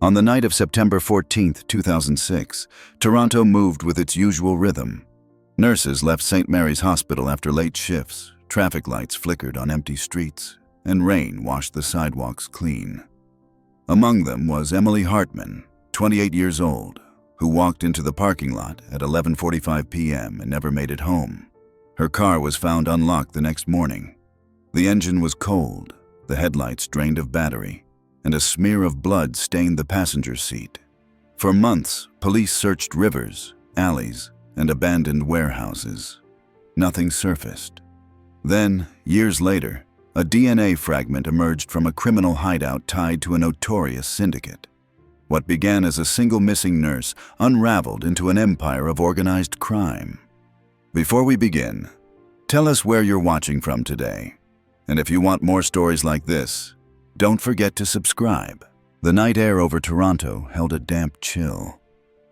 On the night of September 14, 2006, Toronto moved with its usual rhythm. Nurses left St. Mary's Hospital after late shifts, traffic lights flickered on empty streets, and rain washed the sidewalks clean. Among them was Emily Hartman, 28 years old, who walked into the parking lot at 11:45 p.m. and never made it home. Her car was found unlocked the next morning. The engine was cold, the headlights drained of battery, and a smear of blood stained the passenger seat. For months, police searched rivers, alleys, and abandoned warehouses. Nothing surfaced. Then, years later, a DNA fragment emerged from a criminal hideout tied to a notorious syndicate. What began as a single missing nurse unraveled into an empire of organized crime. Before we begin, tell us where you're watching from today. And if you want more stories like this, don't forget to subscribe. The night air over Toronto held a damp chill.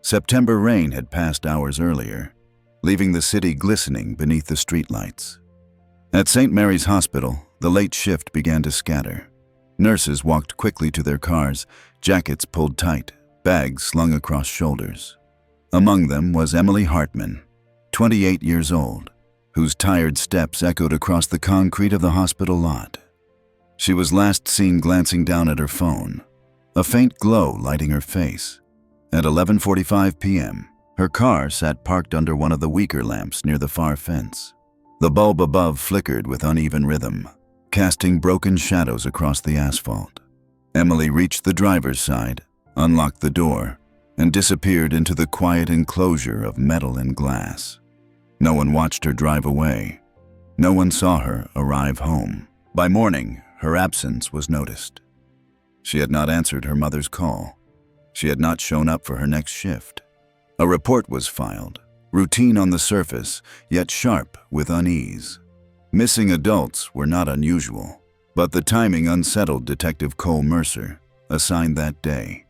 September rain had passed hours earlier, leaving the city glistening beneath the streetlights. At St. Mary's Hospital, the late shift began to scatter. Nurses walked quickly to their cars, jackets pulled tight, bags slung across shoulders. Among them was Emily Hartman, 28 years old, whose tired steps echoed across the concrete of the hospital lot. She was last seen glancing down at her phone, a faint glow lighting her face. At 11:45 p.m., her car sat parked under one of the weaker lamps near the far fence. The bulb above flickered with uneven rhythm, casting broken shadows across the asphalt. Emily reached the driver's side, unlocked the door, and disappeared into the quiet enclosure of metal and glass. No one watched her drive away. No one saw her arrive home. By morning, her absence was noticed. She had not answered her mother's call. She had not shown up for her next shift. A report was filed, routine on the surface, yet sharp with unease. Missing adults were not unusual, but the timing unsettled Detective Cole Mercer, assigned that day.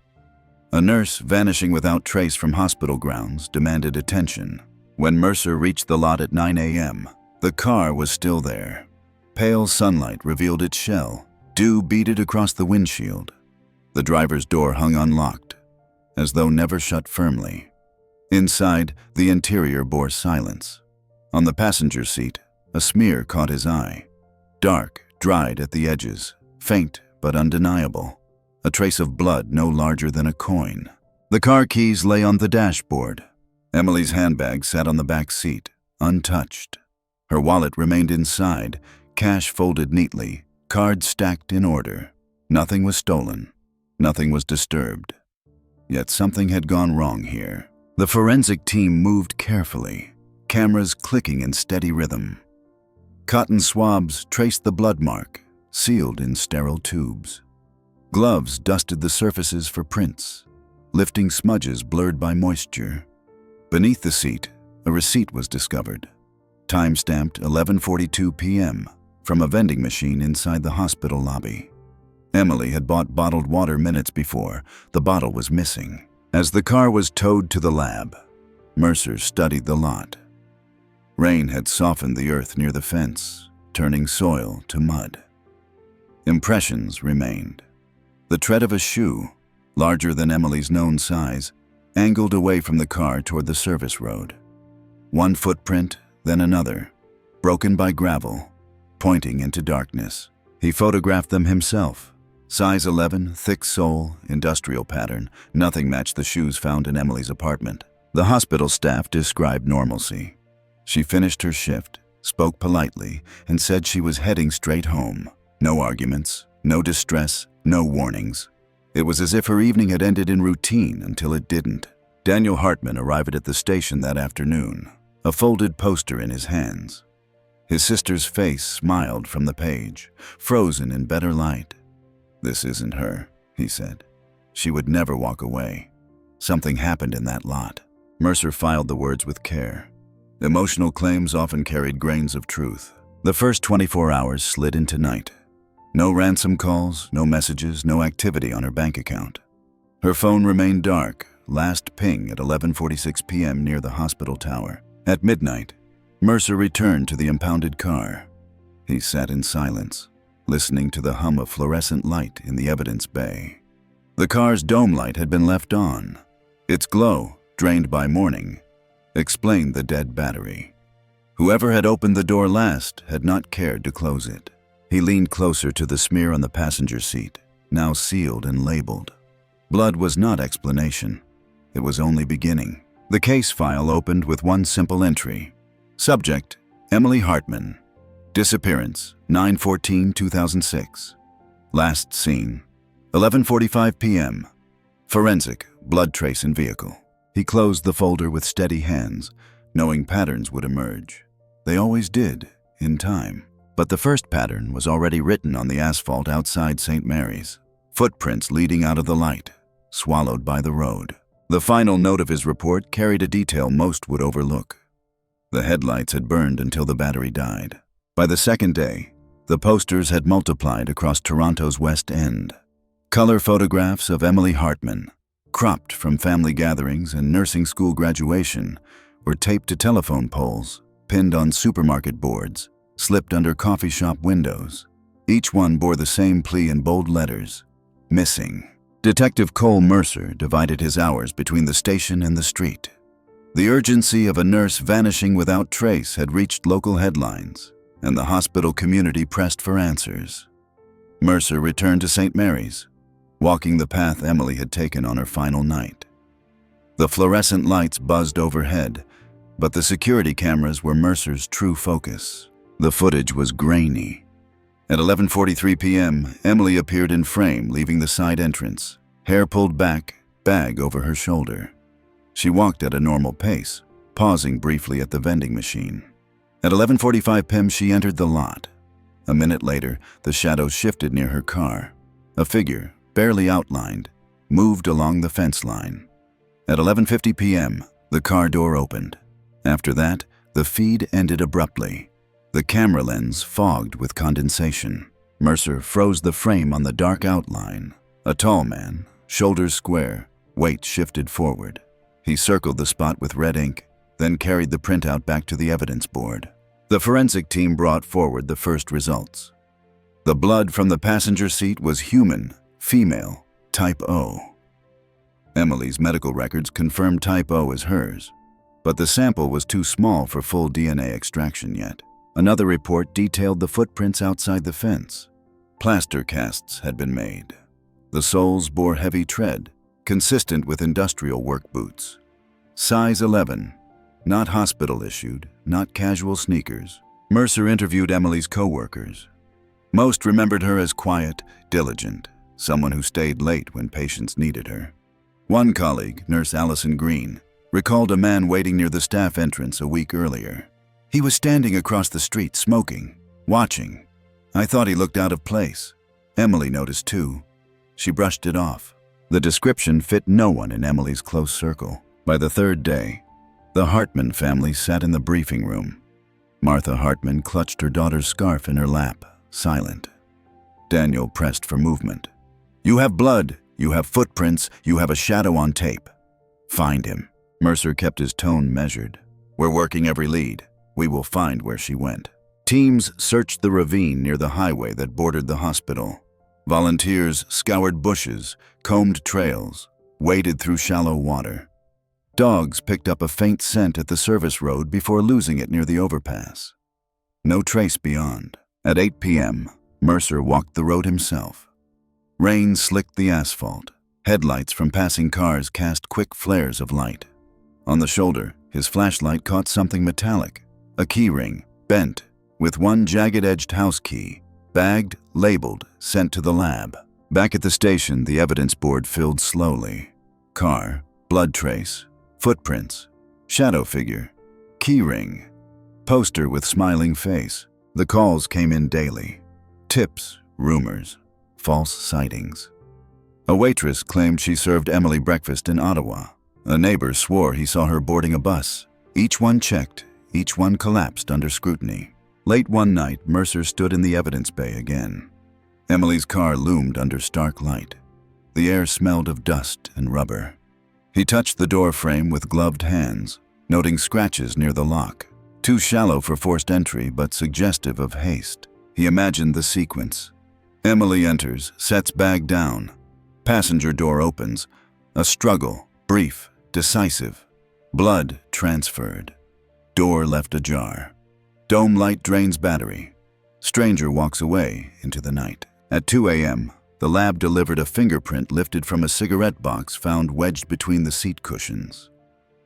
A nurse vanishing without trace from hospital grounds demanded attention. When Mercer reached the lot at 9 a.m., the car was still there. Pale sunlight revealed its shell, dew beaded across the windshield. The driver's door hung unlocked, as though never shut firmly. Inside, the interior bore silence. On the passenger seat, a smear caught his eye. Dark, dried at the edges, faint but undeniable. A trace of blood no larger than a coin. The car keys lay on the dashboard. Emily's handbag sat on the back seat, untouched. Her wallet remained inside, cash folded neatly, cards stacked in order. Nothing was stolen. Nothing was disturbed. Yet something had gone wrong here. The forensic team moved carefully, cameras clicking in steady rhythm. Cotton swabs traced the blood mark, sealed in sterile tubes. Gloves dusted the surfaces for prints, lifting smudges blurred by moisture. Beneath the seat, a receipt was discovered, time-stamped 11:42 p.m. from a vending machine inside the hospital lobby. Emily had bought bottled water minutes before. The bottle was missing. As the car was towed to the lab, Mercer studied the lot. Rain had softened the earth near the fence, turning soil to mud. Impressions remained. The tread of a shoe, larger than Emily's known size, angled away from the car toward the service road. One footprint, then another, broken by gravel, pointing into darkness. He photographed them himself. Size 11, thick sole, industrial pattern. Nothing matched the shoes found in Emily's apartment. The hospital staff described normalcy. She finished her shift, spoke politely, and said she was heading straight home. No arguments, no distress, no warnings. It was as if her evening had ended in routine until it didn't. Daniel Hartman arrived at the station that afternoon, a folded poster in his hands. His sister's face smiled from the page, frozen in better light. "This isn't her," he said. "She would never walk away. Something happened in that lot." Mercer filed the words with care. Emotional claims often carried grains of truth. The first 24 hours slid into night. No ransom calls, no messages, no activity on her bank account. Her phone remained dark, last ping at 11:46 p.m. near the hospital tower. At midnight, Mercer returned to the impounded car. He sat in silence, listening to the hum of fluorescent light in the evidence bay. The car's dome light had been left on. Its glow, drained by morning, explained the dead battery. Whoever had opened the door last had not cared to close it. He leaned closer to the smear on the passenger seat, now sealed and labeled. Blood was not explanation. It was only beginning. The case file opened with one simple entry. Subject, Emily Hartman. Disappearance, 9/14/2006. Last seen, 11:45 p.m. Forensic, blood trace in vehicle. He closed the folder with steady hands, knowing patterns would emerge. They always did, in time. But the first pattern was already written on the asphalt outside St. Mary's. Footprints leading out of the light, swallowed by the road. The final note of his report carried a detail most would overlook. The headlights had burned until the battery died. By the second day, the posters had multiplied across Toronto's West End. Color photographs of Emily Hartman, cropped from family gatherings and nursing school graduation, were taped to telephone poles, pinned on supermarket boards, slipped under coffee shop windows. Each one bore the same plea in bold letters: missing. Detective Cole Mercer divided his hours between the station and the street. The urgency of a nurse vanishing without trace had reached local headlines, and the hospital community pressed for answers. Mercer returned to St. Mary's, walking the path Emily had taken on her final night. The fluorescent lights buzzed overhead, but the security cameras were Mercer's true focus. The footage was grainy. At 11:43 p.m., Emily appeared in frame, leaving the side entrance, hair pulled back, bag over her shoulder. She walked at a normal pace, pausing briefly at the vending machine. At 11:45 p.m., she entered the lot. A minute later, the shadows shifted near her car. A figure, barely outlined, moved along the fence line. At 11:50 p.m., the car door opened. After that, the feed ended abruptly. The camera lens fogged with condensation. Mercer froze the frame on the dark outline. A tall man, shoulders square, weight shifted forward. He circled the spot with red ink, then carried the printout back to the evidence board. The forensic team brought forward the first results. The blood from the passenger seat was human, female, type O. Emily's medical records confirmed type O as hers, but the sample was too small for full DNA extraction yet. Another report detailed the footprints outside the fence. Plaster casts had been made. The soles bore heavy tread, consistent with industrial work boots. Size 11, not hospital-issued, not casual sneakers. Mercer interviewed Emily's co-workers. Most remembered her as quiet, diligent, someone who stayed late when patients needed her. One colleague, Nurse Allison Green, recalled a man waiting near the staff entrance a week earlier. He was standing across the street, smoking, watching. I thought he looked out of place. Emily noticed too. She brushed it off. The description fit no one in Emily's close circle. By the third day, the Hartman family sat in the briefing room. Martha Hartman clutched her daughter's scarf in her lap, silent. Daniel pressed for movement. "You have blood, you have footprints, you have a shadow on tape. Find him." Mercer kept his tone measured. "We're working every lead. We will find where she went." Teams searched the ravine near the highway that bordered the hospital. Volunteers scoured bushes, combed trails, waded through shallow water. Dogs picked up a faint scent at the service road before losing it near the overpass. No trace beyond. At 8 p.m., Mercer walked the road himself. Rain slicked the asphalt. Headlights from passing cars cast quick flares of light. On the shoulder, his flashlight caught something metallic. A key ring, bent, with one jagged-edged house key, bagged, labeled, sent to the lab. Back at the station, the evidence board filled slowly. Car, blood trace, footprints, shadow figure, key ring, poster with smiling face. The calls came in daily. Tips, rumors, false sightings. A waitress claimed she served Emily breakfast in Ottawa. A neighbor swore he saw her boarding a bus. Each one checked. Each one collapsed under scrutiny. Late one night, Mercer stood in the evidence bay again. Emily's car loomed under stark light. The air smelled of dust and rubber. He touched the door frame with gloved hands, noting scratches near the lock. Too shallow for forced entry, but suggestive of haste. He imagined the sequence. Emily enters, sets bag down, Passenger door opens. A struggle, brief, decisive. Blood transferred. Door left ajar. Dome light drains battery. Stranger walks away into the night. At 2 a.m., the lab delivered a fingerprint lifted from a cigarette box found wedged between the seat cushions.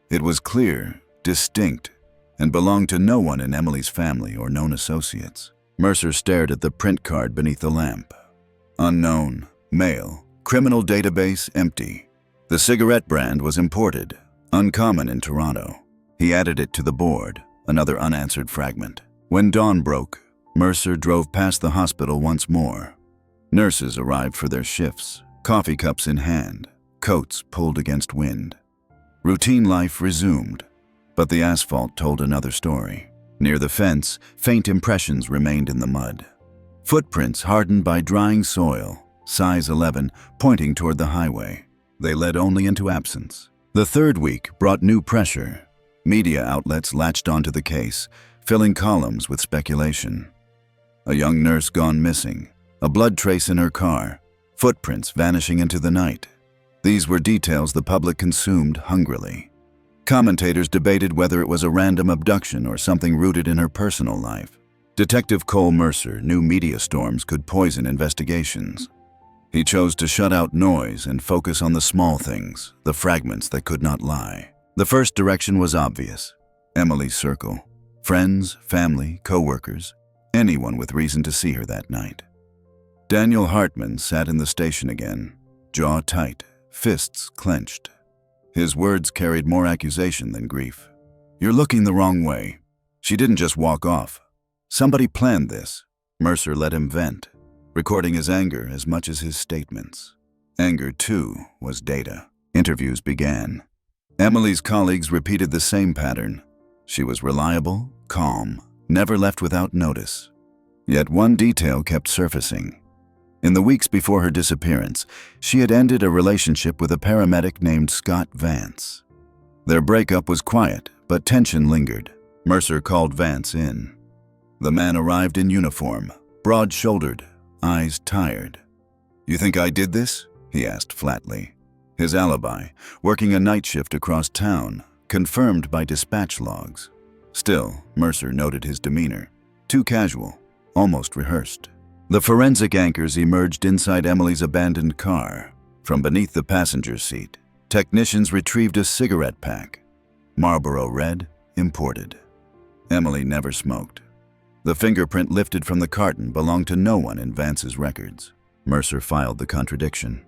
It was clear, distinct, and belonged to no one in Emily's family or known associates. Mercer stared at the print card beneath the lamp. Unknown, male, criminal database empty. The cigarette brand was imported, uncommon in Toronto. He added it to the board, another unanswered fragment. When dawn broke, Mercer drove past the hospital once more. Nurses arrived for their shifts, coffee cups in hand, coats pulled against wind. Routine life resumed, but the asphalt told another story. Near the fence, faint impressions remained in the mud. Footprints hardened by drying soil, size 11, pointing toward the highway. They led only into absence. The third week brought new pressure. Media outlets latched onto the case, filling columns with speculation. A young nurse gone missing, a blood trace in her car, footprints vanishing into the night. These were details the public consumed hungrily. Commentators debated whether it was a random abduction or something rooted in her personal life. Detective Cole Mercer knew media storms could poison investigations. He chose to shut out noise and focus on the small things, the fragments that could not lie. The first direction was obvious. Emily's circle. Friends, family, co-workers, anyone with reason to see her that night. Daniel Hartman sat in the station again, jaw tight, fists clenched. His words carried more accusation than grief. "You're looking the wrong way. She didn't just walk off. Somebody planned this." Mercer let him vent, recording his anger as much as his statements. Anger, too, was data. Interviews began. Emily's colleagues repeated the same pattern. She was reliable, calm, never left without notice. Yet one detail kept surfacing. In the weeks before her disappearance, she had ended a relationship with a paramedic named Scott Vance. Their breakup was quiet, but tension lingered. Mercer called Vance in. The man arrived in uniform, broad-shouldered, eyes tired. "You think I did this?" he asked flatly. His alibi, working a night shift across town, confirmed by dispatch logs. Still, Mercer noted his demeanor. Too casual, almost rehearsed. The forensic anchors emerged inside Emily's abandoned car. From beneath the passenger seat, technicians retrieved a cigarette pack. Marlboro Red, imported. Emily never smoked. The fingerprint lifted from the carton belonged to no one in Vance's records. Mercer filed the contradiction.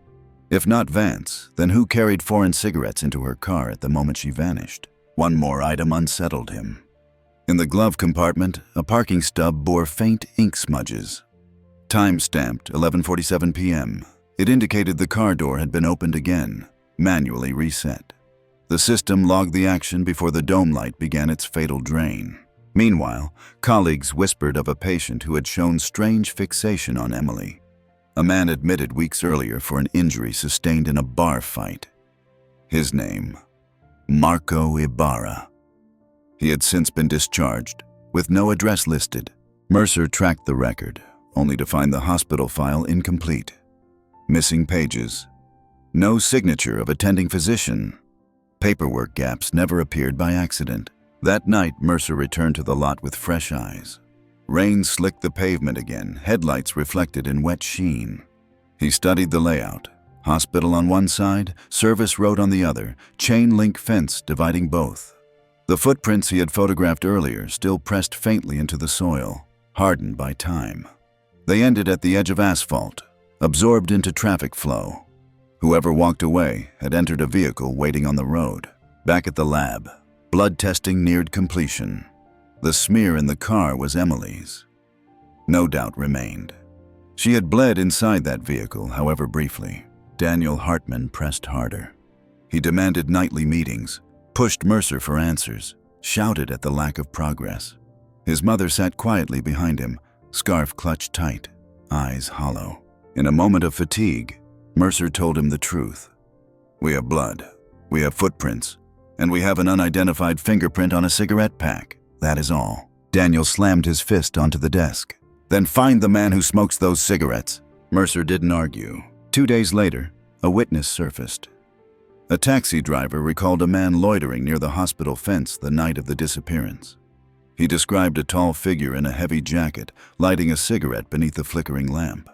If not Vance, then who carried foreign cigarettes into her car at the moment she vanished? One more item unsettled him. In the glove compartment, a parking stub bore faint ink smudges. Time-stamped 11:47 p.m. It indicated the car door had been opened again, manually reset. The system logged the action before the dome light began its fatal drain. Meanwhile, colleagues whispered of a patient who had shown strange fixation on Emily. A man admitted weeks earlier for an injury sustained in a bar fight. His name, Marco Ibarra. He had since been discharged, with no address listed. Mercer tracked the record, only to find the hospital file incomplete. Missing pages. No signature of attending physician. Paperwork gaps never appeared by accident. That night, Mercer returned to the lot with fresh eyes. Rain slicked the pavement again, headlights reflected in wet sheen. He studied the layout. Hospital on one side, service road on the other, chain link fence dividing both. The footprints he had photographed earlier still pressed faintly into the soil, hardened by time. They ended at the edge of asphalt, absorbed into traffic flow. Whoever walked away had entered a vehicle waiting on the road. Back at the lab, blood testing neared completion. The smear in the car was Emily's. No doubt remained. She had bled inside that vehicle, however briefly. Daniel Hartman pressed harder. He demanded nightly meetings, pushed Mercer for answers, shouted at the lack of progress. His mother sat quietly behind him, scarf clutched tight, eyes hollow. In a moment of fatigue, Mercer told him the truth. "We have blood, we have footprints, and we have an unidentified fingerprint on a cigarette pack. That is all." Daniel slammed his fist onto the desk. "Then find the man who smokes those cigarettes." Mercer didn't argue. 2 days later, a witness surfaced. A taxi driver recalled a man loitering near the hospital fence the night of the disappearance. He described a tall figure in a heavy jacket, lighting a cigarette beneath a flickering lamp.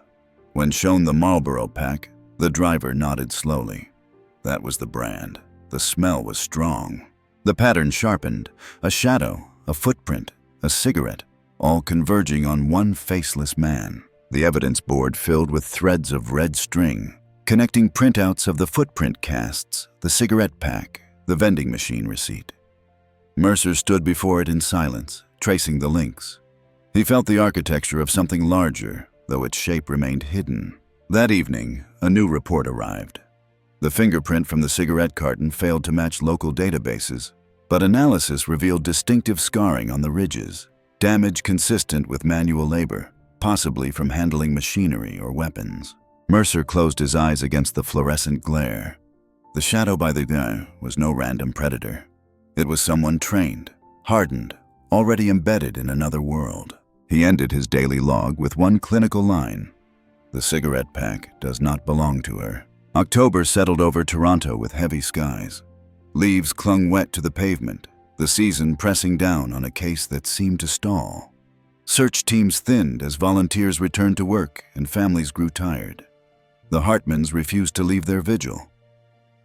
When shown the Marlboro pack, the driver nodded slowly. That was the brand. The smell was strong. The pattern sharpened, a shadow, a footprint, a cigarette, all converging on one faceless man. The evidence board filled with threads of red string, connecting printouts of the footprint casts, the cigarette pack, the vending machine receipt. Mercer stood before it in silence, tracing the links. He felt the architecture of something larger, though its shape remained hidden. That evening, a new report arrived. The fingerprint from the cigarette carton failed to match local databases, but analysis revealed distinctive scarring on the ridges, damage consistent with manual labor, possibly from handling machinery or weapons. Mercer closed his eyes against the fluorescent glare. The shadow by the gun was no random predator. It was someone trained, hardened, already embedded in another world. He ended his daily log with one clinical line: "The cigarette pack does not belong to her." October settled over Toronto with heavy skies. Leaves clung wet to the pavement, the season pressing down on a case that seemed to stall. Search teams thinned as volunteers returned to work and families grew tired. The Hartmans refused to leave their vigil.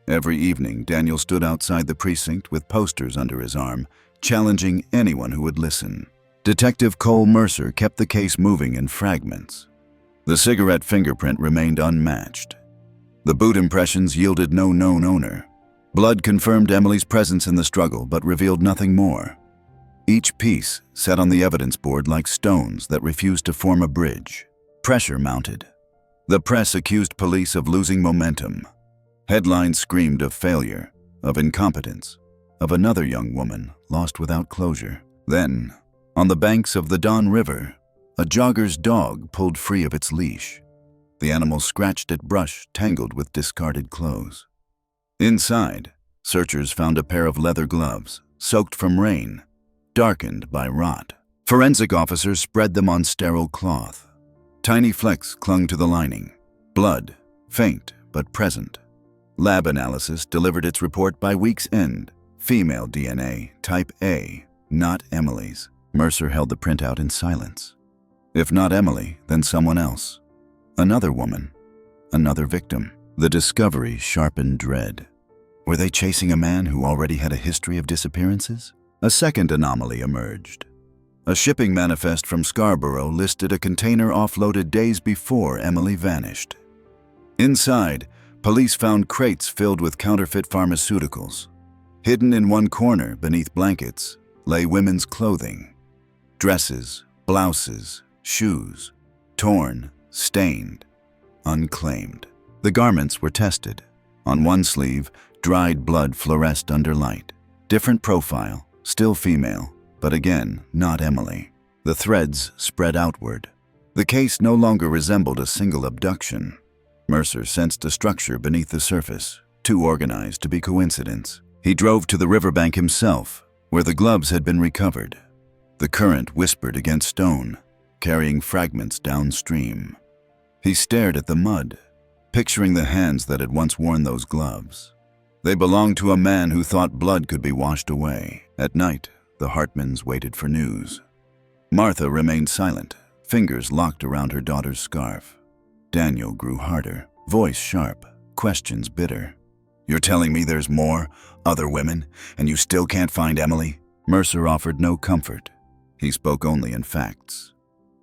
Every evening, Daniel stood outside the precinct with posters under his arm, challenging anyone who would listen. Detective Cole Mercer kept the case moving in fragments. The cigarette fingerprint remained unmatched. The boot impressions yielded no known owner. Blood confirmed Emily's presence in the struggle, but revealed nothing more. Each piece sat on the evidence board like stones that refused to form a bridge. Pressure mounted. The press accused police of losing momentum. Headlines screamed of failure, of incompetence, of another young woman lost without closure. Then, on the banks of the Don River, a jogger's dog pulled free of its leash. The animal scratched at brush tangled with discarded clothes. Inside, searchers found a pair of leather gloves, soaked from rain, darkened by rot. Forensic officers spread them on sterile cloth. Tiny flecks clung to the lining. Blood, faint but present. Lab analysis delivered its report by week's end. Female DNA, type A, not Emily's. Mercer held the printout in silence. If not Emily, then someone else. Another woman. Another victim. The discovery sharpened dread. Were they chasing a man who already had a history of disappearances? A second anomaly emerged. A shipping manifest from Scarborough listed a container offloaded days before Emily vanished. Inside, police found crates filled with counterfeit pharmaceuticals. Hidden in one corner beneath blankets lay women's clothing. Dresses, blouses, shoes, torn, stained, unclaimed. The garments were tested. On one sleeve, dried blood fluoresced under light. Different profile, still female, but again, not Emily. The threads spread outward. The case no longer resembled a single abduction. Mercer sensed a structure beneath the surface, too organized to be coincidence. He drove to the riverbank himself, where the gloves had been recovered. The current whispered against stone, carrying fragments downstream. He stared at the mud, picturing the hands that had once worn those gloves. They belonged to a man who thought blood could be washed away. At night, the Hartmans waited for news. Martha remained silent, fingers locked around her daughter's scarf. Daniel grew harder, voice sharp, questions bitter. "You're telling me there's more, other women, and you still can't find Emily?" Mercer offered no comfort. He spoke only in facts.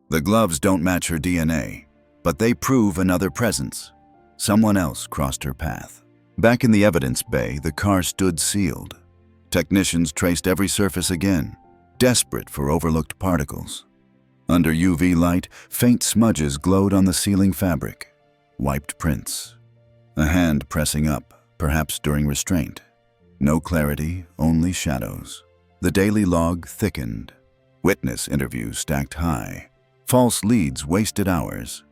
"The gloves don't match her DNA, but they prove another presence. Someone else crossed her path." Back in the evidence bay, the car stood sealed. Technicians traced every surface again, desperate for overlooked particles. Under UV light, faint smudges glowed on the ceiling fabric. Wiped prints. A hand pressing up, perhaps during restraint. No clarity, only shadows. The daily log thickened. Witness interviews stacked high. False leads wasted hours.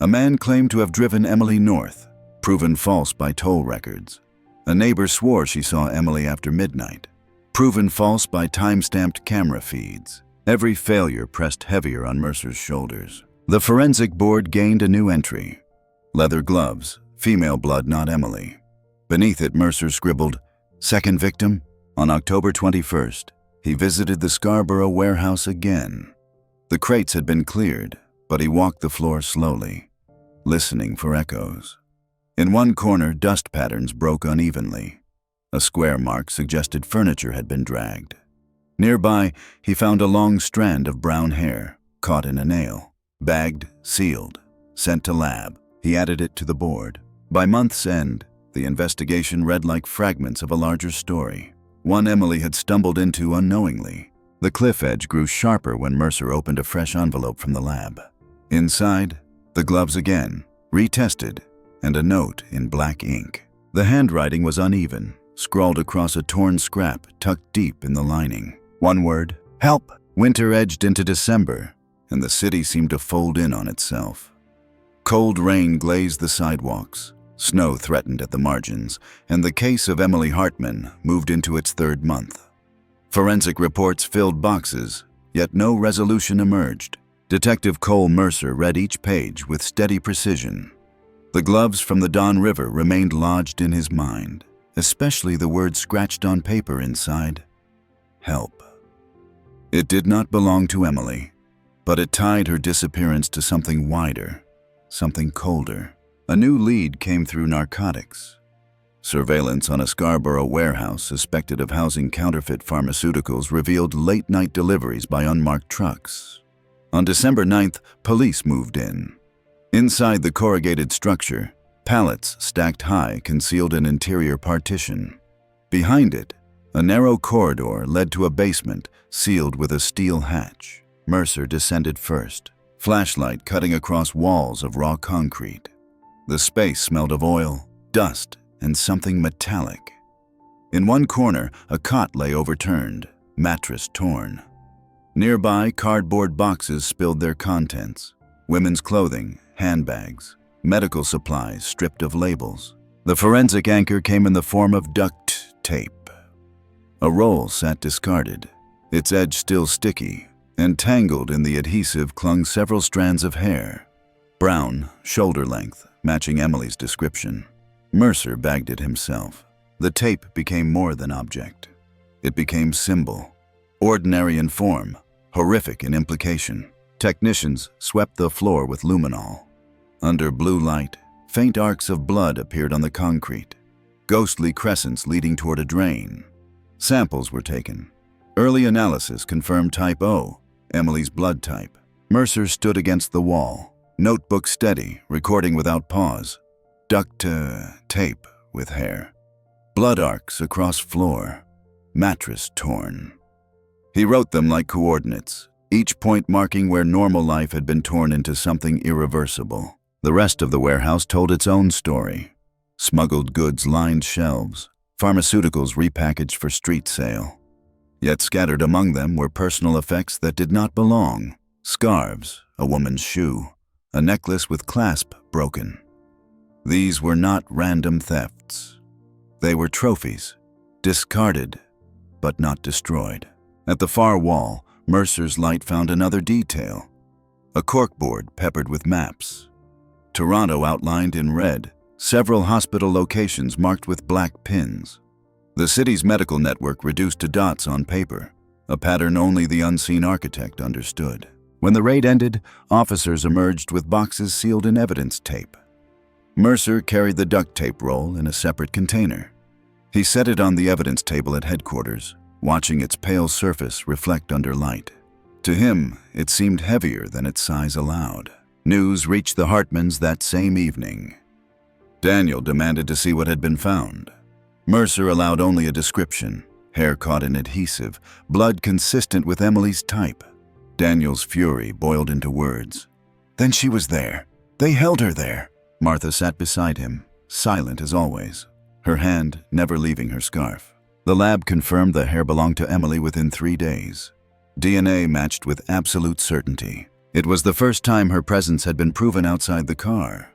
A man claimed to have driven Emily north, proven false by toll records. A neighbor swore she saw Emily after midnight, proven false by time-stamped camera feeds. Every failure pressed heavier on Mercer's shoulders. The forensic board gained a new entry. Leather gloves, Female blood, not Emily. Beneath it, Mercer scribbled, "Second victim?" On October 21st, he visited the Scarborough warehouse again. The crates had been cleared, but he walked the floor slowly, listening for echoes. In one corner, dust patterns broke unevenly. A square mark suggested furniture had been dragged. Nearby, he found a long strand of brown hair, caught in a nail. Bagged, sealed, sent to lab. He added it to the board. By month's end, the investigation read like fragments of a larger story, one Emily had stumbled into unknowingly. The cliff edge grew sharper when Mercer opened a fresh envelope from the lab. Inside, the gloves again, retested, and a note in black ink. The handwriting was uneven, scrawled across a torn scrap tucked deep in the lining. One word, "Help!" Winter edged into December, and the city seemed to fold in on itself. Cold rain glazed the sidewalks, snow threatened at the margins, and the case of Emily Hartman moved into its third month. Forensic reports filled boxes, yet no resolution emerged. Detective Cole Mercer read each page with steady precision. The gloves from the Don River remained lodged in his mind, especially the words scratched on paper inside, "Help." It did not belong to Emily, but it tied her disappearance to something wider, something colder. A new lead came through narcotics. Surveillance on a Scarborough warehouse suspected of housing counterfeit pharmaceuticals revealed late-night deliveries by unmarked trucks. On December 9th, police moved in. Inside the corrugated structure, pallets stacked high concealed an interior partition. Behind it, a narrow corridor led to a basement sealed with a steel hatch. Mercer descended first, flashlight cutting across walls of raw concrete. The space smelled of oil, dust, and something metallic. In one corner, a cot lay overturned, mattress torn. Nearby, cardboard boxes spilled their contents. Women's clothing, handbags, medical supplies stripped of labels. The forensic anchor came in the form of duct tape. A roll sat discarded, its edge still sticky. Entangled in the adhesive clung several strands of hair. Brown, shoulder length, matching Emily's description. Mercer bagged it himself. The tape became more than object. It became symbol. Ordinary in form, horrific in implication. Technicians swept the floor with luminol. Under blue light, faint arcs of blood appeared on the concrete, ghostly crescents leading toward a drain. Samples were taken. Early analysis confirmed type O, Emily's blood type. Mercer stood against the wall, notebook steady, recording without pause. Duct tape with hair. Blood arcs across floor. Mattress torn. He wrote them like coordinates, each point marking where normal life had been torn into something irreversible. The rest of the warehouse told its own story. Smuggled goods lined shelves, pharmaceuticals repackaged for street sale. Yet scattered among them were personal effects that did not belong. Scarves, a woman's shoe, a necklace with clasp broken. These were not random thefts. They were trophies, discarded, but not destroyed. At the far wall, Mercer's light found another detail. A corkboard peppered with maps. Toronto outlined in red, several hospital locations marked with black pins. The city's medical network reduced to dots on paper, a pattern only the unseen architect understood. When the raid ended, officers emerged with boxes sealed in evidence tape. Mercer carried the duct tape roll in a separate container. He set it on the evidence table at headquarters, watching its pale surface reflect under light. To him, it seemed heavier than its size allowed. News reached the Hartmans that same evening. Daniel demanded to see what had been found. Mercer allowed only a description, hair caught in adhesive, blood consistent with Emily's type. Daniel's fury boiled into words. Then she was there. They held her there. Martha sat beside him, silent as always, her hand never leaving her scarf. The lab confirmed the hair belonged to Emily within 3 days. DNA matched with absolute certainty. It was the first time her presence had been proven outside the car.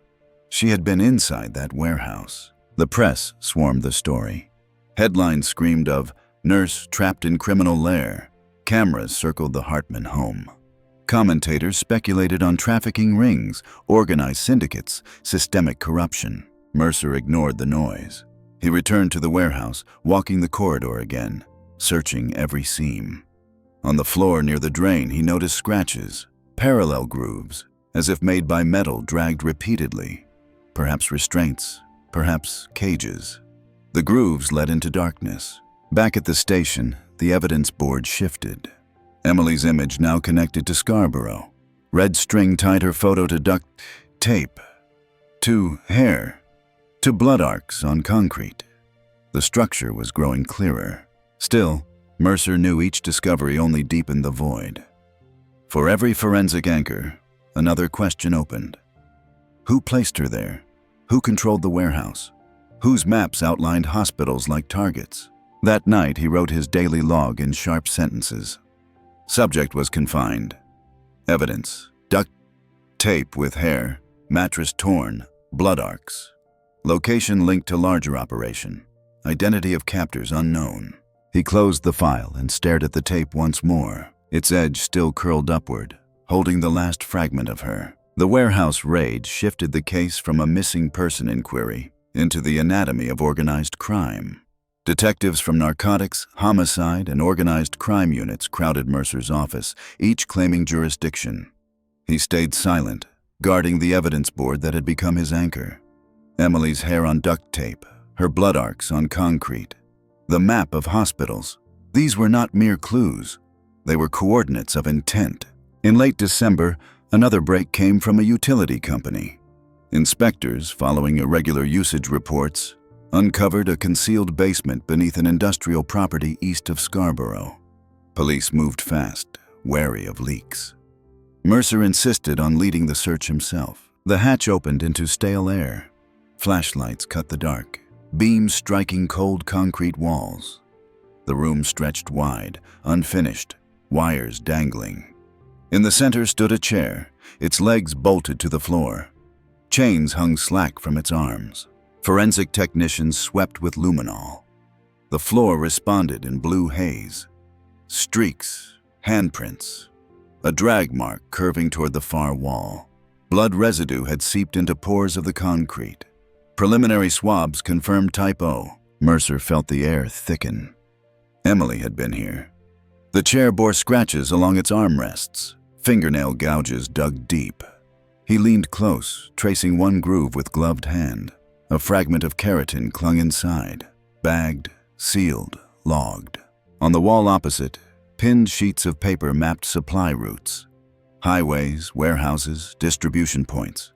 She had been inside that warehouse. The press swarmed the story. Headlines screamed of "Nurse trapped in criminal lair." Cameras circled the Hartman home. Commentators speculated on trafficking rings, organized syndicates, systemic corruption. Mercer ignored the noise. He returned to the warehouse, walking the corridor again, searching every seam. On the floor near the drain, he noticed scratches, parallel grooves, as if made by metal dragged repeatedly. Perhaps restraints, perhaps cages. The grooves led into darkness. Back at the station, the evidence board shifted. Emily's image now connected to Scarborough. Red string tied her photo to duct tape, to hair, to blood arcs on concrete. The structure was growing clearer. Still, Mercer knew each discovery only deepened the void. For every forensic anchor, another question opened. Who placed her there? Who controlled the warehouse? Whose maps outlined hospitals like targets? That night, he wrote his daily log in sharp sentences. Subject was confined. Evidence: duct tape with hair, mattress torn, blood arcs. Location linked to larger operation. Identity of captors unknown. He closed the file and stared at the tape once more, its edge still curled upward, holding the last fragment of her. The warehouse raid shifted the case from a missing person inquiry into the anatomy of organized crime. Detectives from narcotics, homicide, and organized crime units crowded Mercer's office, each claiming jurisdiction. He stayed silent, guarding the evidence board that had become his anchor. Emily's hair on duct tape, her blood arcs on concrete. The map of hospitals. These were not mere clues. They were coordinates of intent. In late December, another break came from a utility company. Inspectors, following irregular usage reports, uncovered a concealed basement beneath an industrial property east of Scarborough. Police moved fast, wary of leaks. Mercer insisted on leading the search himself. The hatch opened into stale air. Flashlights cut the dark, beams striking cold concrete walls. The room stretched wide, unfinished, wires dangling. In the center stood a chair, its legs bolted to the floor. Chains hung slack from its arms. Forensic technicians swept with luminol. The floor responded in blue haze. Streaks, handprints, a drag mark curving toward the far wall. Blood residue had seeped into pores of the concrete. Preliminary swabs confirmed type O. Mercer felt the air thicken. Emily had been here. The chair bore scratches along its armrests, fingernail gouges dug deep. He leaned close, tracing one groove with gloved hand. A fragment of keratin clung inside, bagged, sealed, logged. On the wall opposite, pinned sheets of paper mapped supply routes. Highways, warehouses, distribution points.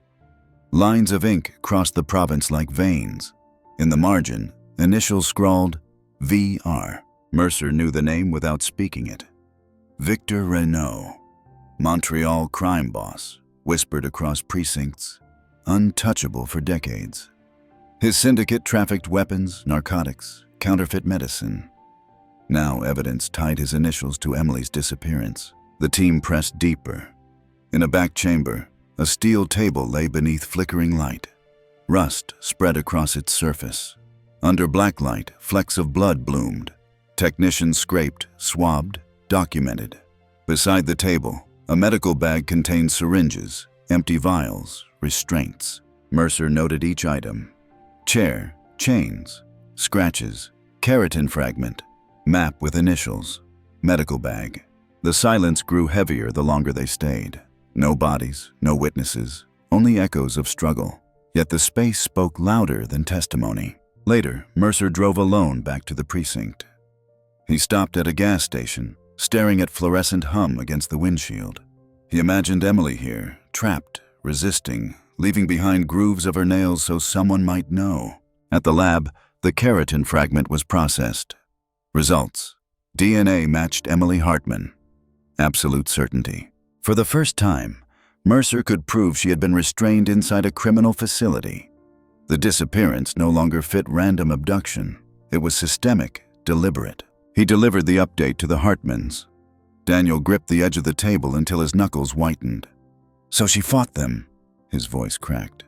Lines of ink crossed the province like veins. In the margin, initials scrawled VR. Mercer knew the name without speaking it. Victor Renault, Montreal crime boss, whispered across precincts, untouchable for decades. His syndicate trafficked weapons, narcotics, counterfeit medicine. Now evidence tied his initials to Emily's disappearance. The team pressed deeper. In a back chamber, a steel table lay beneath flickering light. Rust spread across its surface. Under black light, flecks of blood bloomed. Technicians scraped, swabbed, documented. Beside the table, a medical bag contained syringes, empty vials, restraints. Mercer noted each item. Chair, chains, scratches, keratin fragment, map with initials, medical bag. The silence grew heavier the longer they stayed. No bodies, no witnesses, only echoes of struggle. Yet the space spoke louder than testimony. Later, Mercer drove alone back to the precinct. He stopped at a gas station, staring at fluorescent hum against the windshield. He imagined Emily here, trapped, resisting, leaving behind grooves of her nails so someone might know. At the lab, the keratin fragment was processed. Results: DNA matched Emily Hartman. Absolute certainty. For the first time, Mercer could prove she had been restrained inside a criminal facility. The disappearance no longer fit random abduction. It was systemic, deliberate. He delivered the update to the Hartmans. Daniel gripped the edge of the table until his knuckles whitened. So she fought them. His voice cracked.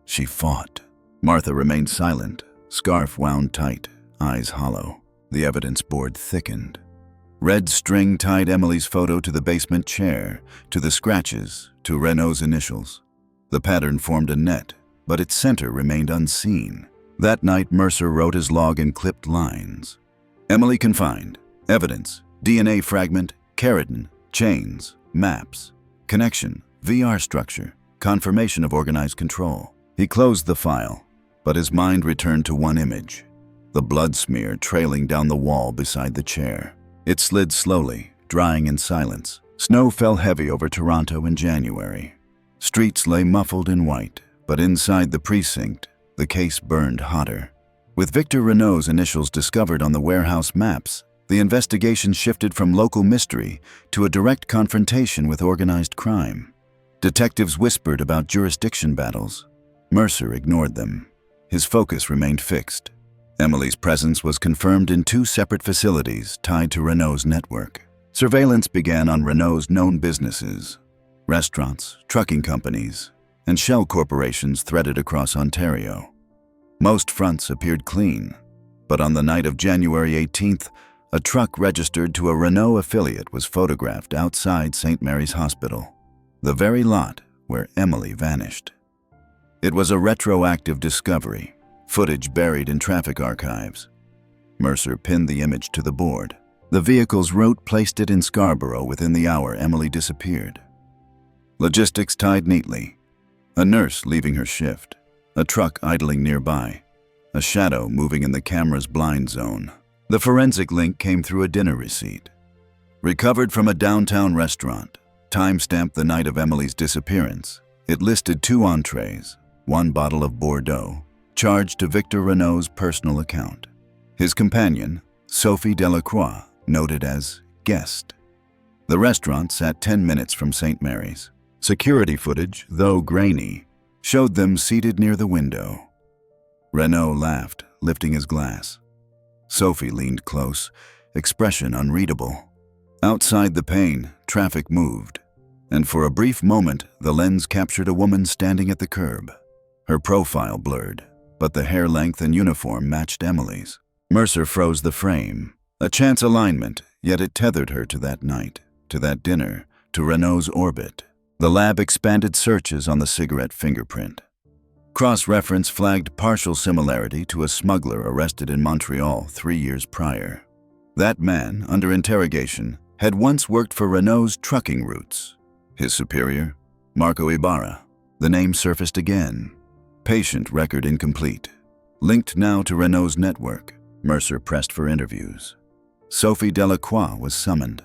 She fought. Martha remained silent, scarf wound tight, eyes hollow. The evidence board thickened. Red string tied Emily's photo to the basement chair, to the scratches, to Renault's initials. The pattern formed a net, but its center remained unseen. That night, Mercer wrote his log in clipped lines. Emily confined. Evidence. DNA fragment. Keratin. Chains. Maps. Connection. VR structure. Confirmation of organized control. He closed the file, but his mind returned to one image. The blood smear trailing down the wall beside the chair. It slid slowly, drying in silence. Snow fell heavy over Toronto in January. Streets lay muffled in white, but inside the precinct, the case burned hotter. With Victor Renault's initials discovered on the warehouse maps, the investigation shifted from local mystery to a direct confrontation with organized crime. Detectives whispered about jurisdiction battles. Mercer ignored them. His focus remained fixed. Emily's presence was confirmed in 2 separate facilities tied to Renault's network. Surveillance began on Renault's known businesses, restaurants, trucking companies, and shell corporations threaded across Ontario. Most fronts appeared clean, but on the night of January 18th, a truck registered to a Renault affiliate was photographed outside St. Mary's Hospital, the very lot where Emily vanished. It was a retroactive discovery, footage buried in traffic archives. Mercer pinned the image to the board. The vehicle's route placed it in Scarborough within the hour Emily disappeared. Logistics tied neatly. A nurse leaving her shift, a truck idling nearby, a shadow moving in the camera's blind zone. The forensic link came through a dinner receipt. Recovered from a downtown restaurant, time-stamped the night of Emily's disappearance. It listed 2 entrees, 1 bottle of Bordeaux, charged to Victor Renault's personal account. His companion, Sophie Delacroix, noted as guest. The restaurant sat 10 minutes from St. Mary's. Security footage, though grainy, showed them seated near the window. Renault laughed, lifting his glass. Sophie leaned close, expression unreadable. Outside the pane, traffic moved, and for a brief moment, the lens captured a woman standing at the curb. Her profile blurred, but the hair length and uniform matched Emily's. Mercer froze the frame. A chance alignment, yet it tethered her to that night, to that dinner, to Renault's orbit. The lab expanded searches on the cigarette fingerprint. Cross-reference flagged partial similarity to a smuggler arrested in Montreal 3 years prior. That man, under interrogation, had once worked for Renault's trucking routes. His superior, Marco Ibarra. The name surfaced again. Patient record incomplete. Linked now to Renault's network, Mercer pressed for interviews. Sophie Delacroix was summoned.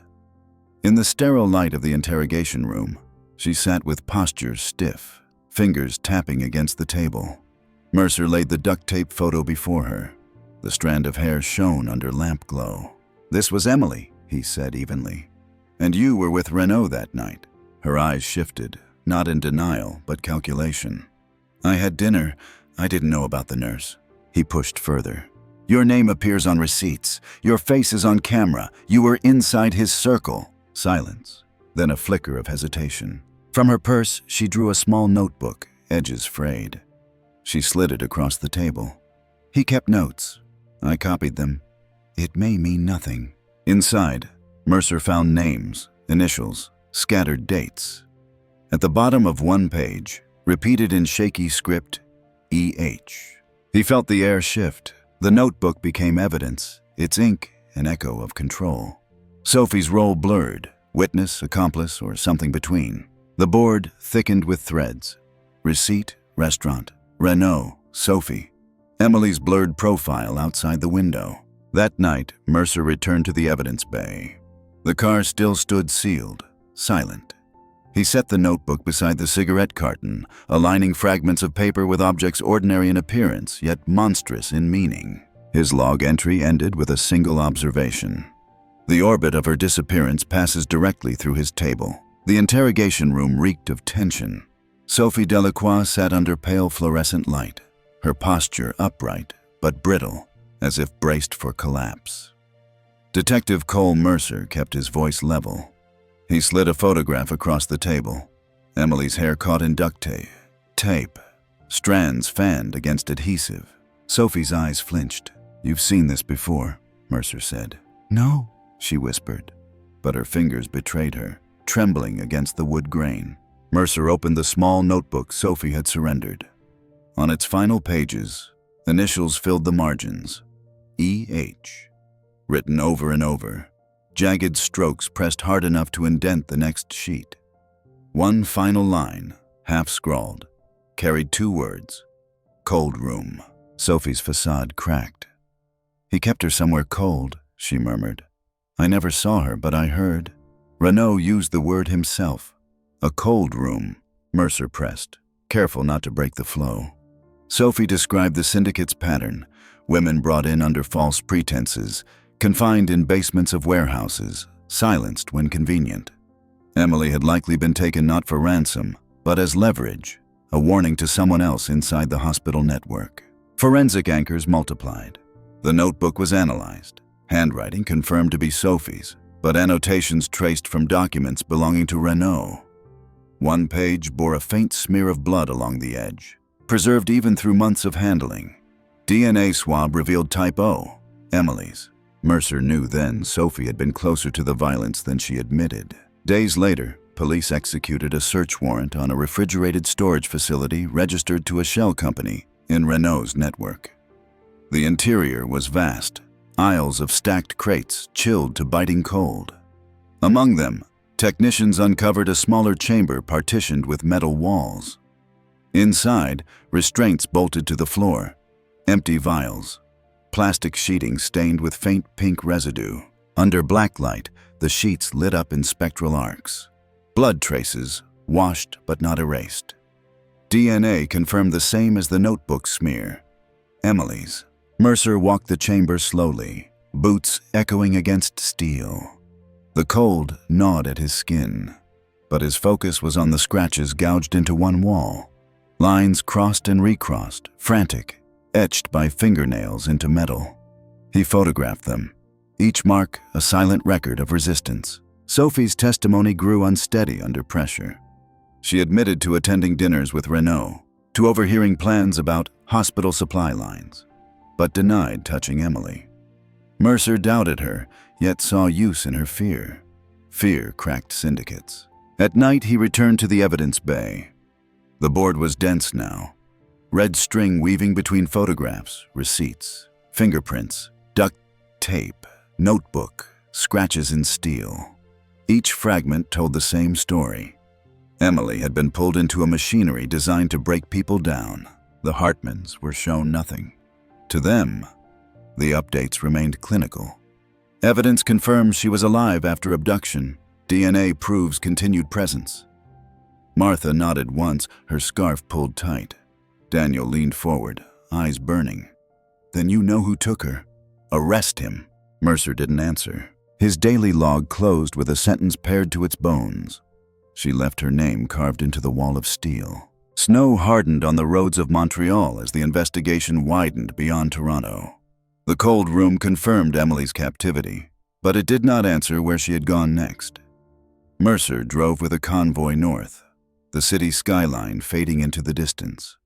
In the sterile light of the interrogation room, she sat with posture stiff, fingers tapping against the table. Mercer laid the duct tape photo before her. The strand of hair shone under lamp glow. "This was Emily," he said evenly. "And you were with Renault that night." Her eyes shifted, not in denial, but calculation. "I had dinner. I didn't know about the nurse." He pushed further. "Your name appears on receipts. Your face is on camera. You were inside his circle." Silence, then a flicker of hesitation. From her purse, she drew a small notebook, edges frayed. She slid it across the table. "He kept notes. I copied them. It may mean nothing." Inside, Mercer found names, initials, scattered dates. At the bottom of one page, repeated in shaky script, E.H. He felt the air shift. The notebook became evidence, its ink an echo of control. Sophie's role blurred, witness, accomplice, or something between. The board thickened with threads. Receipt, restaurant, Renault, Sophie. Emily's blurred profile outside the window. That night, Mercer returned to the evidence bay. The car still stood sealed, silent. He set the notebook beside the cigarette carton, aligning fragments of paper with objects ordinary in appearance, yet monstrous in meaning. His log entry ended with a single observation. The orbit of her disappearance passes directly through his table. The interrogation room reeked of tension. Sophie Delacroix sat under pale fluorescent light, her posture upright but brittle, as if braced for collapse. Detective Cole Mercer kept his voice level. He slid a photograph across the table. Emily's hair caught in duct tape, strands fanned against adhesive. Sophie's eyes flinched. "You've seen this before," Mercer said. "No," she whispered, but her fingers betrayed her, trembling against the wood grain. Mercer opened the small notebook Sophie had surrendered. On its final pages, initials filled the margins. E.H. Written over and over, jagged strokes pressed hard enough to indent the next sheet. One final line, half-scrawled, carried 2 words. Cold room. Sophie's facade cracked. "He kept her somewhere cold," she murmured. "I never saw her, but I heard." Renault used the word himself. "A cold room," Mercer pressed, careful not to break the flow. Sophie described the syndicate's pattern: women brought in under false pretenses, confined in basements of warehouses, silenced when convenient. Emily had likely been taken not for ransom, but as leverage, a warning to someone else inside the hospital network. Forensic anchors multiplied. The notebook was analyzed. Handwriting confirmed to be Sophie's, but annotations traced from documents belonging to Renault. One page bore a faint smear of blood along the edge, preserved even through months of handling. DNA swab revealed type O, Emily's. Mercer knew then Sophie had been closer to the violence than she admitted. Days later, police executed a search warrant on a refrigerated storage facility registered to a shell company in Renault's network. The interior was vast, aisles of stacked crates chilled to biting cold. Among them, technicians uncovered a smaller chamber partitioned with metal walls. Inside, restraints bolted to the floor, empty vials, plastic sheeting stained with faint pink residue. Under black light, the sheets lit up in spectral arcs. Blood traces, washed but not erased. DNA confirmed the same as the notebook smear, Emily's. Mercer walked the chamber slowly, boots echoing against steel. The cold gnawed at his skin, but his focus was on the scratches gouged into one wall. Lines crossed and recrossed, frantic, etched by fingernails into metal. He photographed them, each mark a silent record of resistance. Sophie's testimony grew unsteady under pressure. She admitted to attending dinners with Renault, to overhearing plans about hospital supply lines, but denied touching Emily. Mercer doubted her, yet saw use in her fear. Fear cracked syndicates. At night, he returned to the evidence bay. The board was dense now. Red string weaving between photographs, receipts, fingerprints, duct tape, notebook, scratches in steel. Each fragment told the same story. Emily had been pulled into a machinery designed to break people down. The Hartmans were shown nothing. To them, the updates remained clinical. Evidence confirms she was alive after abduction. DNA proves continued presence. Martha nodded once, her scarf pulled tight. Daniel leaned forward, eyes burning. "Then you know who took her. Arrest him." Mercer didn't answer. His daily log closed with a sentence pared to its bones. She left her name carved into the wall of steel. Snow hardened on the roads of Montreal as the investigation widened beyond Toronto. The cold room confirmed Emily's captivity, but it did not answer where she had gone next. Mercer drove with a convoy north, the city skyline fading into the distance.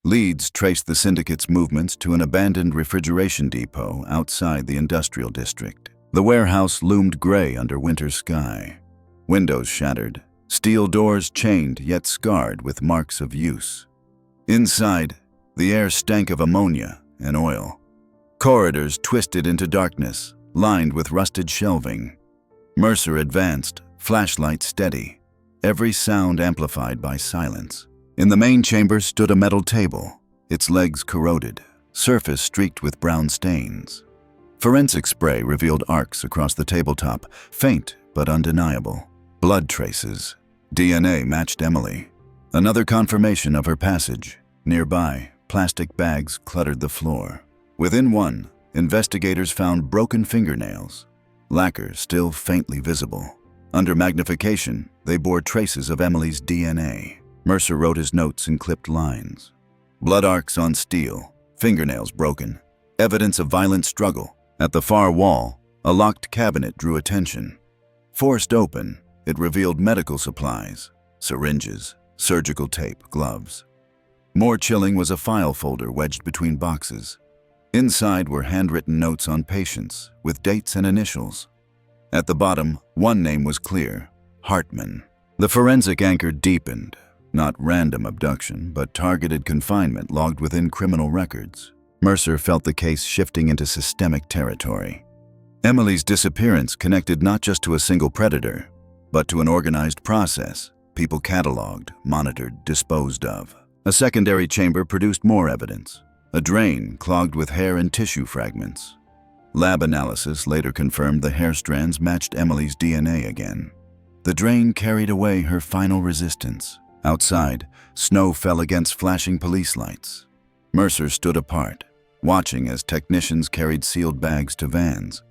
Leads traced the syndicate's movements to an abandoned refrigeration depot outside the industrial district. The warehouse loomed gray under winter sky. Windows shattered, steel doors chained yet scarred with marks of use. Inside, the air stank of ammonia and oil. Corridors twisted into darkness, lined with rusted shelving. Mercer advanced, flashlight steady, every sound amplified by silence. In the main chamber stood a metal table, its legs corroded, surface streaked with brown stains. Forensic spray revealed arcs across the tabletop, faint but undeniable. Blood traces. DNA matched Emily. Another confirmation of her passage. Nearby, plastic bags cluttered the floor. Within one, investigators found broken fingernails, lacquer still faintly visible. Under magnification, they bore traces of Emily's DNA. Mercer wrote his notes in clipped lines. Blood arcs on steel, fingernails broken, evidence of violent struggle. At the far wall, a locked cabinet drew attention. Forced open, it revealed medical supplies, syringes, surgical tape, gloves. More chilling was a file folder wedged between boxes. Inside were handwritten notes on patients, with dates and initials. At the bottom, one name was clear: Hartman. The forensic anchor deepened. Not random abduction, but targeted confinement logged within criminal records. Mercer felt the case shifting into systemic territory. Emily's disappearance connected not just to a single predator, but to an organized process, people cataloged, monitored, disposed of. A secondary chamber produced more evidence, a drain clogged with hair and tissue fragments. Lab analysis later confirmed the hair strands matched Emily's DNA again. The drain carried away her final resistance. Outside, snow fell against flashing police lights. Mercer stood apart, watching as technicians carried sealed bags to vans.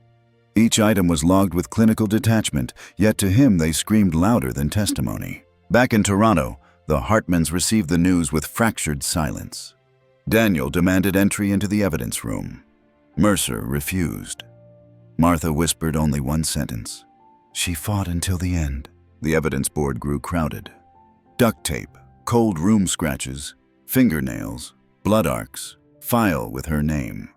Each item was logged with clinical detachment, yet to him they screamed louder than testimony. Back in Toronto, the Hartmans received the news with fractured silence. Daniel demanded entry into the evidence room. Mercer refused. Martha whispered only one sentence. She fought until the end. The evidence board grew crowded. Duct tape, cold room scratches, fingernails, blood arcs, file with her name.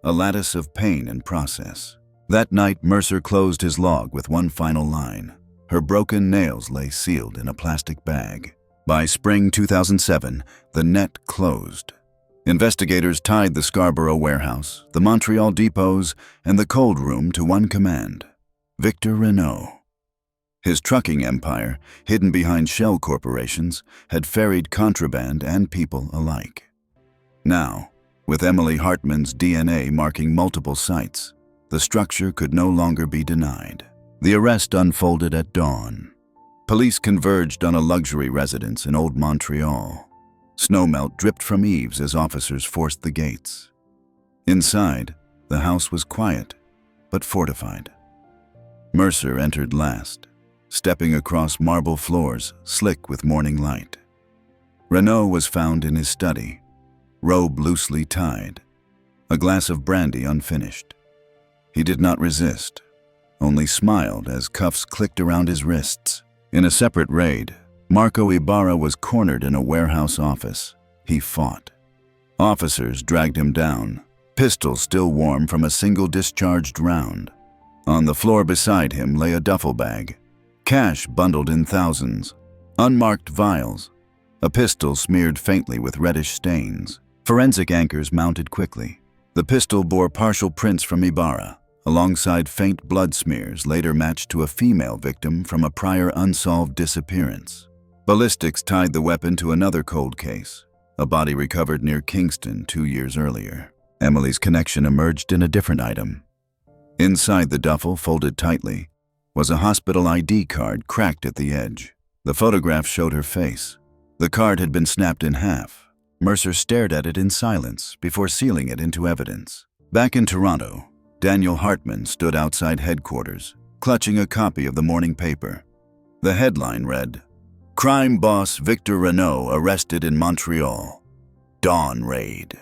A lattice of pain and process. That night, Mercer closed his log with one final line. Her broken nails lay sealed in a plastic bag. By spring 2007, the net closed. Investigators tied the Scarborough warehouse, the Montreal depots, and the cold room to one command: Victor Renault. His trucking empire, hidden behind shell corporations, had ferried contraband and people alike. Now, with Emily Hartman's DNA marking multiple sites, the structure could no longer be denied. The arrest unfolded at dawn. Police converged on a luxury residence in Old Montreal. Snowmelt dripped from eaves as officers forced the gates. Inside, the house was quiet, but fortified. Mercer entered last, stepping across marble floors slick with morning light. Renault was found in his study, robe loosely tied, a glass of brandy unfinished. He did not resist, only smiled as cuffs clicked around his wrists. In a separate raid, Marco Ibarra was cornered in a warehouse office. He fought. Officers dragged him down, pistol still warm from a single discharged round. On the floor beside him lay a duffel bag, cash bundled in thousands, unmarked vials, a pistol smeared faintly with reddish stains. Forensic anchors mounted quickly. The pistol bore partial prints from Ibarra, alongside faint blood smears later matched to a female victim from a prior unsolved disappearance. Ballistics tied the weapon to another cold case, a body recovered near Kingston 2 years earlier. Emily's connection emerged in a different item. Inside the duffel, folded tightly, was a hospital ID card cracked at the edge. The photograph showed her face. The card had been snapped in half. Mercer stared at it in silence before sealing it into evidence. Back in Toronto, Daniel Hartman stood outside headquarters, clutching a copy of the morning paper. The headline read, "Crime boss Victor Renault arrested in Montreal. Dawn raid."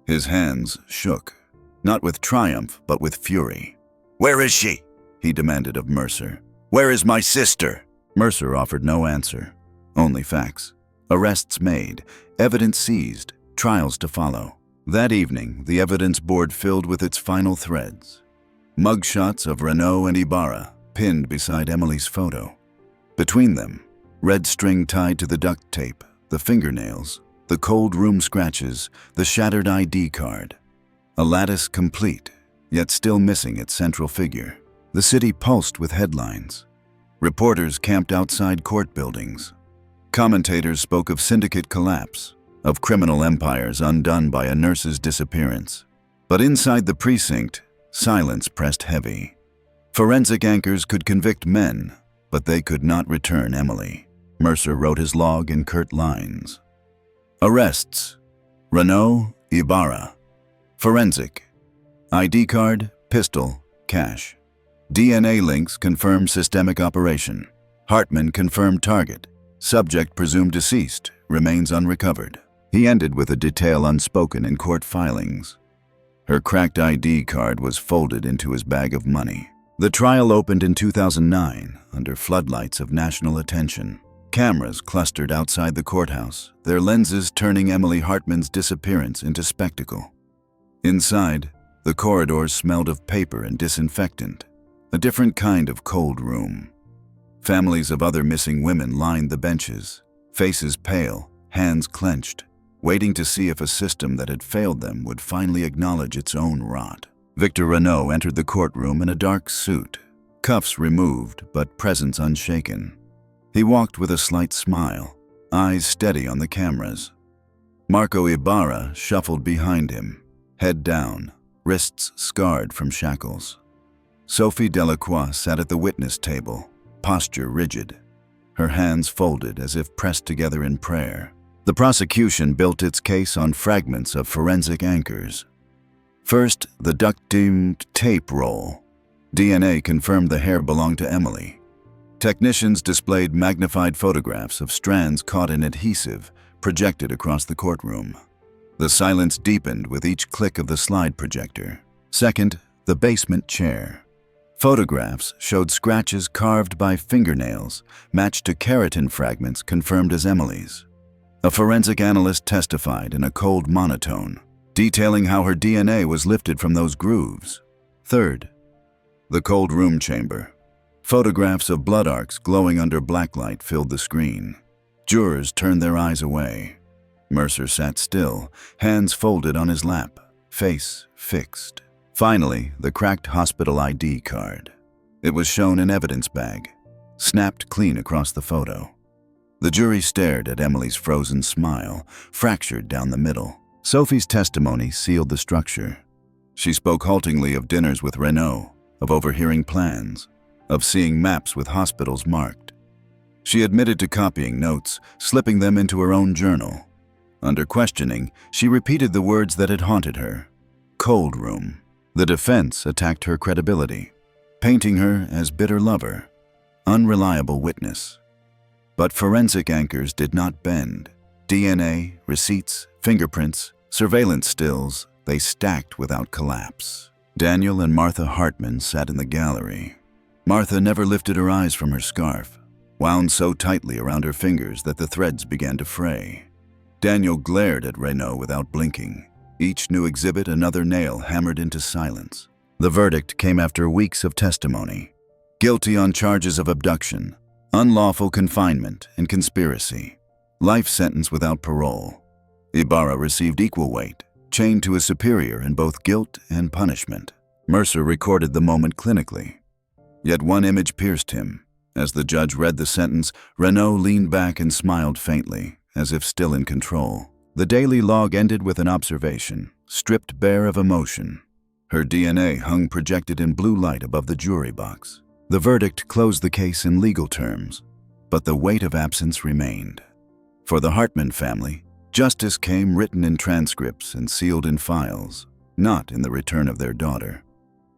His hands shook, not with triumph, but with fury. "Where is she?" he demanded of Mercer. "Where is my sister?" Mercer offered no answer, only facts. Arrests made, evidence seized, trials to follow. That evening, the evidence board filled with its final threads. Mugshots of Renault and Ibarra, pinned beside Emily's photo. Between them, red string tied to the duct tape, the fingernails, the cold room scratches, the shattered ID card. A lattice complete, yet still missing its central figure. The city pulsed with headlines. Reporters camped outside court buildings. Commentators spoke of syndicate collapse, of criminal empires undone by a nurse's disappearance. But inside the precinct, silence pressed heavy. Forensic anchors could convict men, but they could not return Emily. Mercer wrote his log in curt lines. Arrests: Renault, Ibarra. Forensic: ID card, pistol, cash. DNA links confirmed systemic operation. Hartman confirmed target. Subject presumed deceased, remains unrecovered. He ended with a detail unspoken in court filings. Her cracked ID card was folded into his bag of money. The trial opened in 2009 under floodlights of national attention. Cameras clustered outside the courthouse, their lenses turning Emily Hartman's disappearance into spectacle. Inside, the corridors smelled of paper and disinfectant, a different kind of cold room. Families of other missing women lined the benches, faces pale, hands clenched, waiting to see if a system that had failed them would finally acknowledge its own rot. Victor Renault entered the courtroom in a dark suit, cuffs removed but presence unshaken. He walked with a slight smile, eyes steady on the cameras. Marco Ibarra shuffled behind him, head down, wrists scarred from shackles. Sophie Delacroix sat at the witness table, posture rigid, her hands folded as if pressed together in prayer. The prosecution built its case on fragments of forensic anchors. First, the duct tape roll. DNA confirmed the hair belonged to Emily. Technicians displayed magnified photographs of strands caught in adhesive, projected across the courtroom. The silence deepened with each click of the slide projector. Second, the basement chair. Photographs showed scratches carved by fingernails, matched to keratin fragments confirmed as Emily's. A forensic analyst testified in a cold monotone, detailing how her DNA was lifted from those grooves. Third, the cold room chamber. Photographs of blood arcs glowing under blacklight filled the screen. Jurors turned their eyes away. Mercer sat still, hands folded on his lap, face fixed. Finally, the cracked hospital ID card. It was shown in evidence bag, snapped clean across the photo. The jury stared at Emily's frozen smile, fractured down the middle. Sophie's testimony sealed the structure. She spoke haltingly of dinners with Renault, of overhearing plans, of seeing maps with hospitals marked. She admitted to copying notes, slipping them into her own journal. Under questioning, she repeated the words that had haunted her. Cold room. The defense attacked her credibility, painting her as bitter lover, unreliable witness. But forensic anchors did not bend. DNA, receipts, fingerprints, surveillance stills, they stacked without collapse. Daniel and Martha Hartman sat in the gallery. Martha never lifted her eyes from her scarf, wound so tightly around her fingers that the threads began to fray. Daniel glared at Renault without blinking. Each new exhibit another nail hammered into silence. The verdict came after weeks of testimony. Guilty on charges of abduction, unlawful confinement, and conspiracy. Life sentence without parole. Ibarra received equal weight, chained to a superior in both guilt and punishment. Mercer recorded the moment clinically. Yet one image pierced him. As the judge read the sentence, Renault leaned back and smiled faintly, as if still in control. The daily log ended with an observation, stripped bare of emotion. Her DNA hung projected in blue light above the jury box. The verdict closed the case in legal terms, but the weight of absence remained. For the Hartman family, justice came written in transcripts and sealed in files, not in the return of their daughter.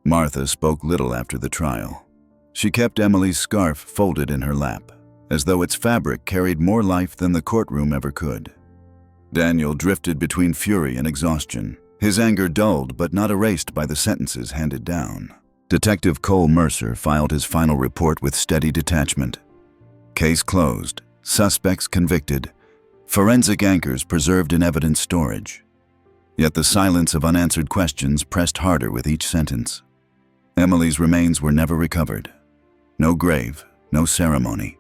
Martha spoke little after the trial. She kept Emily's scarf folded in her lap, as though its fabric carried more life than the courtroom ever could. Daniel drifted between fury and exhaustion, his anger dulled but not erased by the sentences handed down. Detective Cole Mercer filed his final report with steady detachment. Case closed, suspects convicted, forensic anchors preserved in evidence storage. Yet the silence of unanswered questions pressed harder with each sentence. Emily's remains were never recovered. No grave, no ceremony.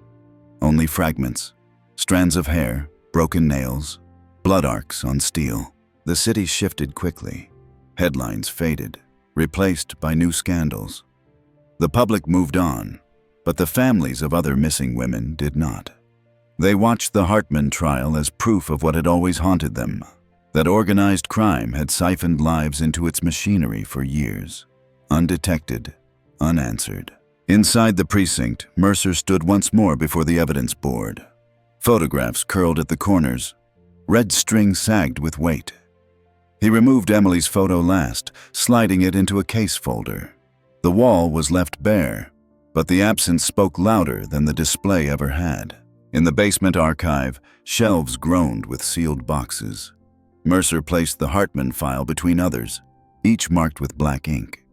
Only fragments, strands of hair, broken nails, blood arcs on steel. The city shifted quickly. Headlines faded, replaced by new scandals. The public moved on, but the families of other missing women did not. They watched the Hartman trial as proof of what had always haunted them, that organized crime had siphoned lives into its machinery for years, undetected, unanswered. Inside the precinct, Mercer stood once more before the evidence board. Photographs curled at the corners. Red string sagged with weight. He removed Emily's photo last, sliding it into a case folder. The wall was left bare, but the absence spoke louder than the display ever had. In the basement archive, shelves groaned with sealed boxes. Mercer placed the Hartman file between others, each marked with black ink.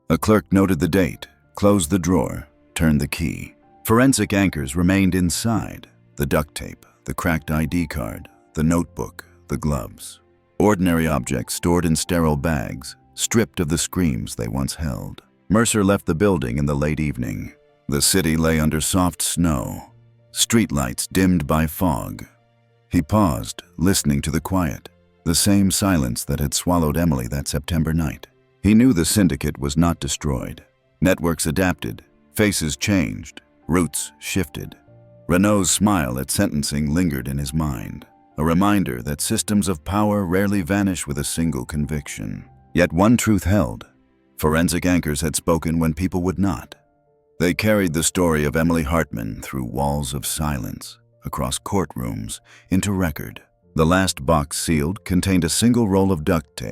A clerk noted the date, closed the drawer, turned the key. Forensic anchors remained inside: the duct tape, the cracked ID card, the notebook, the gloves. Ordinary objects stored in sterile bags, stripped of the screams they once held. Mercer left the building in the late evening. The city lay under soft snow, streetlights dimmed by fog, He paused, listening to the quiet, the same silence that had swallowed Emily that September night. He knew the syndicate was not destroyed. Networks adapted, faces changed, routes shifted. Renault's smile at sentencing lingered in his mind, a reminder that systems of power rarely vanish with a single conviction. Yet one truth held: forensic anchors had spoken when people would not. They carried the story of Emily Hartman through walls of silence, across courtrooms, into record. The last box sealed contained a single roll of duct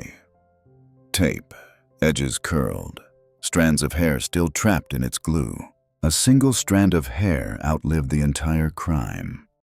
tape, edges curled, strands of hair still trapped in its glue. A single strand of hair outlived the entire crime.